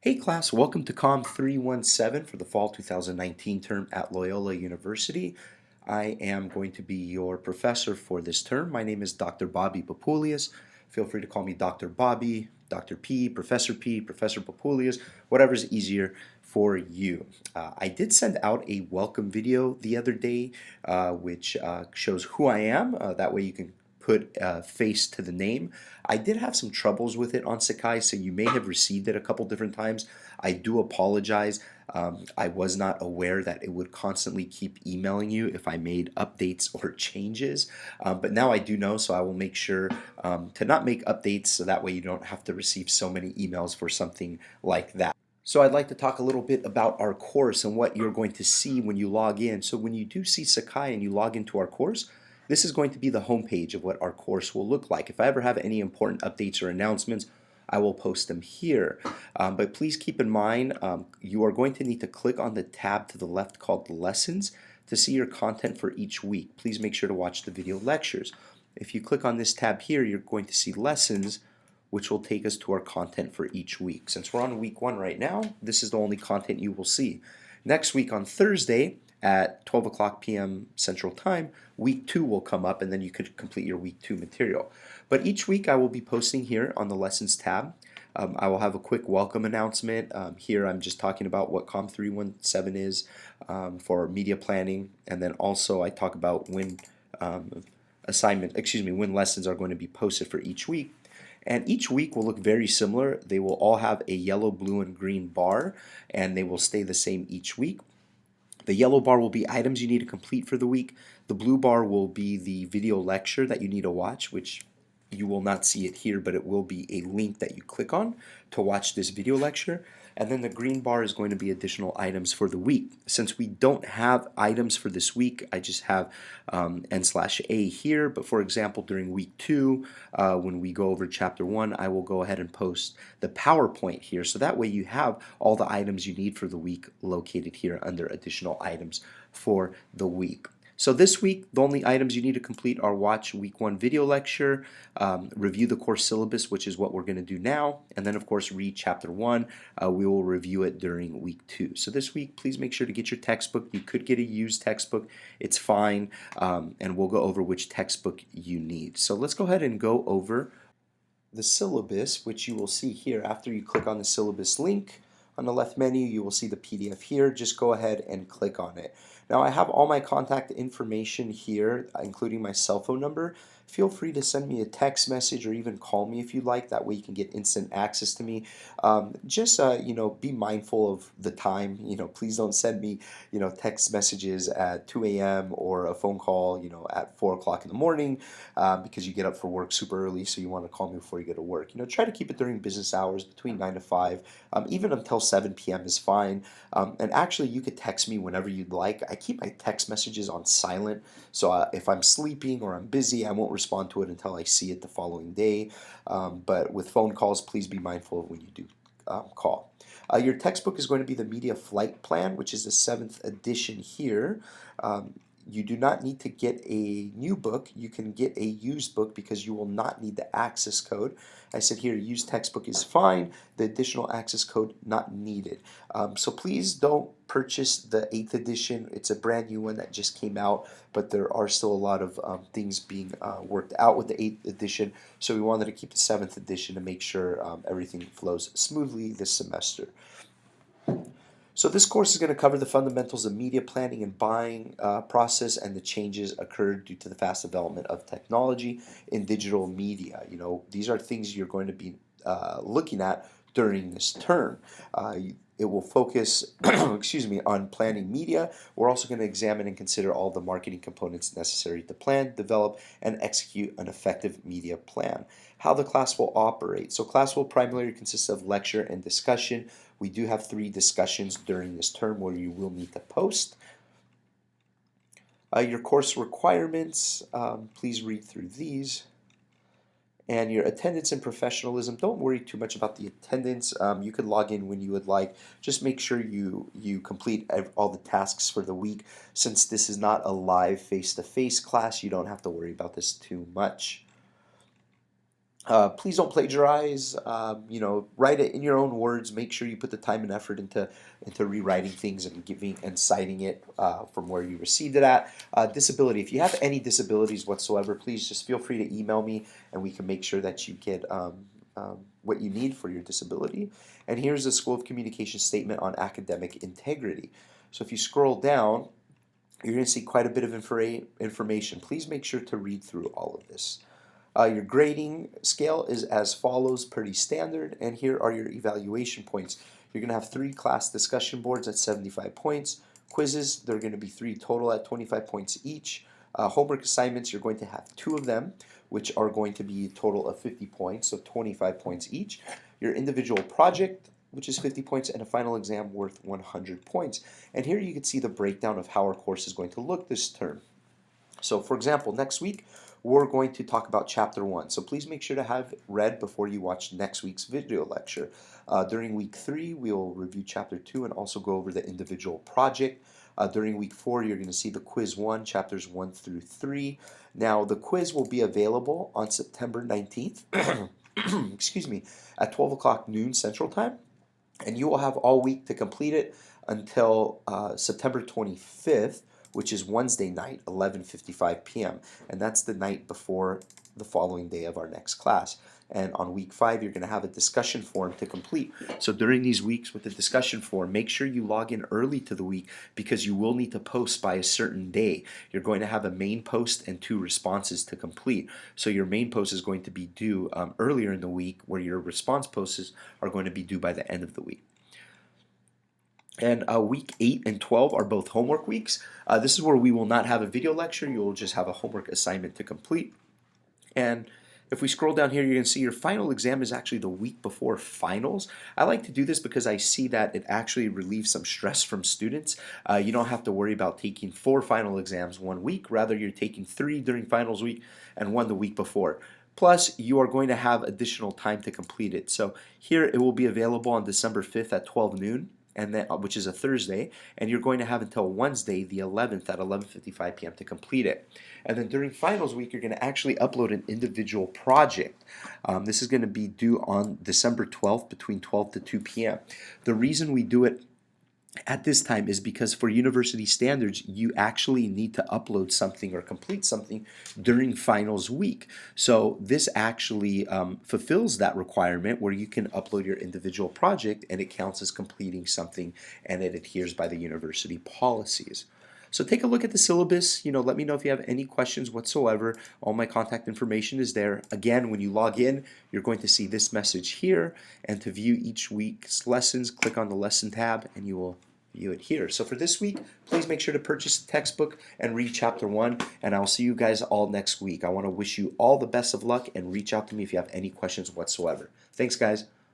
Hey class, welcome to COMM 317 for the fall 2019 term at Loyola University. I am going to be your professor for this term. My name is Dr. Bobby Papulias. Feel free to call me Dr. Bobby, Dr. P, Professor Papulias, whatever's easier for you. I did send out a welcome video the other day, which shows who I am. That way you can put a face to the name. I did have some troubles with it on Sakai, so you may have received it a couple different times. I do apologize. I was not aware that it would constantly keep emailing you if I made updates or changes, but now I do know, so I will make sure to not make updates so that way you don't have to receive so many emails for something like that. So I'd like to talk a little bit about our course and what you're going to see when you log in. So when you do see Sakai and you log into our course, this is going to be the homepage of what our course will look like. If I ever have any important updates or announcements, I will post them here. But please keep in mind, you are going to need to click on the tab to the left called Lessons to see your content for each week. Please make sure to watch the video lectures. If you click on this tab here, you're going to see Lessons, which will take us to our content for each week. Since we're on week 1 right now, this is the only content you will see. Next week on Thursday at 12 o'clock p.m. Central Time, week 2 will come up and then you could complete your week 2 material. But each week I will be posting here on the Lessons tab. I will have a quick welcome announcement. Here I'm just talking about what COMM 317 is for media planning, and then also I talk about when when lessons are going to be posted for each week. And each week will look very similar. They will all have a yellow, blue, and green bar, and they will stay the same each week. The yellow bar will be items you need to complete for the week. The blue bar will be the video lecture that you need to watch, which you will not see it here, but it will be a link that you click on to watch this video lecture. And then the green bar is going to be additional items for the week. Since we don't have items for this week, I just have N/A here. But for example, during week 2, when we go over chapter 1, I will go ahead and post the PowerPoint here. So that way you have all the items you need for the week located here under additional items for the week. So this week, the only items you need to complete are watch week 1 video lecture, review the course syllabus, which is what we're going to do now, and then of course read chapter 1. We will review it during week 2. So this week, please make sure to get your textbook. You could get a used textbook. It's fine, and we'll go over which textbook you need. So let's go ahead and go over the syllabus, which you will see here. After you click on the syllabus link on the left menu, you will see the PDF here. Just go ahead and click on it. Now I have all my contact information here, including my cell phone number. Feel free to send me a text message or even call me if you like. That way you can get instant access to me. Be mindful of the time. Please don't send me, text messages at 2 a.m. or a phone call, at 4 o'clock in the morning because you get up for work super early, so you want to call me before you go to work. Try to keep it during business hours between 9 to 5. Even until 7 p.m. is fine. And actually, you could text me whenever you'd like. I keep my text messages on silent, so if I'm sleeping or I'm busy, I won't respond to it until I see it the following day. But with phone calls, please be mindful when you do call. Your textbook is going to be the Media Flight Plan, which is the 7th edition here. You do not need to get a new book. You can get a used book because you will not need the access code. I said here, used textbook is fine. The additional access code not needed. So please don't purchase the 8th edition. It's a brand new one that just came out, but there are still a lot of things being worked out with the 8th edition. So we wanted to keep the 7th edition to make sure everything flows smoothly this semester. So this course is going to cover the fundamentals of media planning and buying process and the changes occurred due to the fast development of technology in digital media. These are things you're going to be looking at during this term. It will focus on planning media. We're also going to examine and consider all the marketing components necessary to plan, develop, and execute an effective media plan. How the class will operate. So class will primarily consist of lecture and discussion. We do have 3 discussions during this term where you will need to post. Your course requirements, please read through these. And your attendance and professionalism, don't worry too much about the attendance. You could log in when you would like. Just make sure you complete all the tasks for the week. Since this is not a live face-to-face class, you don't have to worry about this too much. Please don't plagiarize. Write it in your own words. Make sure you put the time and effort into rewriting things and giving and citing it from where you received it at. Disability. If you have any disabilities whatsoever, please just feel free to email me, and we can make sure that you get what you need for your disability. And here's the School of Communication statement on academic integrity. So if you scroll down, you're going to see quite a bit of information. Please make sure to read through all of this. Your grading scale is as follows, pretty standard, and here are your evaluation points. You're going to have 3 class discussion boards at 75 points. Quizzes, they're going to be 3 total at 25 points each. Homework assignments, you're going to have 2 of them, which are going to be a total of 50 points, so 25 points each. Your individual project, which is 50 points, and a final exam worth 100 points. And here you can see the breakdown of how our course is going to look this term. So for example, next week, we're going to talk about chapter 1. So please make sure to have read before you watch next week's video lecture. During week 3, we'll review chapter 2 and also go over the individual project. During week 4, you're going to see the quiz 1, chapters 1 through 3. Now, the quiz will be available on September 19th, excuse me, at 12 o'clock noon Central Time. And you will have all week to complete it until September 25th, which is Wednesday night, 11:55 p.m. And that's the night before the following day of our next class. And on week 5, you're going to have a discussion form to complete. So during these weeks with the discussion form, make sure you log in early to the week because you will need to post by a certain day. You're going to have a main post and 2 responses to complete. So your main post is going to be due earlier in the week, where your response posts are going to be due by the end of the week. And week 8 and 12 are both homework weeks. This is where we will not have a video lecture. You'll just have a homework assignment to complete. And if we scroll down here, you're going to see your final exam is actually the week before finals. I like to do this because I see that it actually relieves some stress from students. You don't have to worry about taking 4 final exams one week. Rather, you're taking 3 during finals week and 1 the week before. Plus, you are going to have additional time to complete it. So here it will be available on December 5th at 12 noon. And then, which is a Thursday, and you're going to have until Wednesday, the 11th at 11:55 p.m. to complete it. And then during finals week, you're going to actually upload an individual project. This is going to be due on December 12th between 12 to 2 p.m. The reason we do it at this time is because for university standards, you actually need to upload something or complete something during finals week. So this actually fulfills that requirement where you can upload your individual project and it counts as completing something and it adheres by the university policies. So take a look at the syllabus. Let me know if you have any questions whatsoever. All my contact information is there. Again, when you log in, you're going to see this message here. And to view each week's lessons, click on the lesson tab and you will view it here. So for this week, please make sure to purchase the textbook and read chapter 1. And I'll see you guys all next week. I want to wish you all the best of luck and reach out to me if you have any questions whatsoever. Thanks, guys.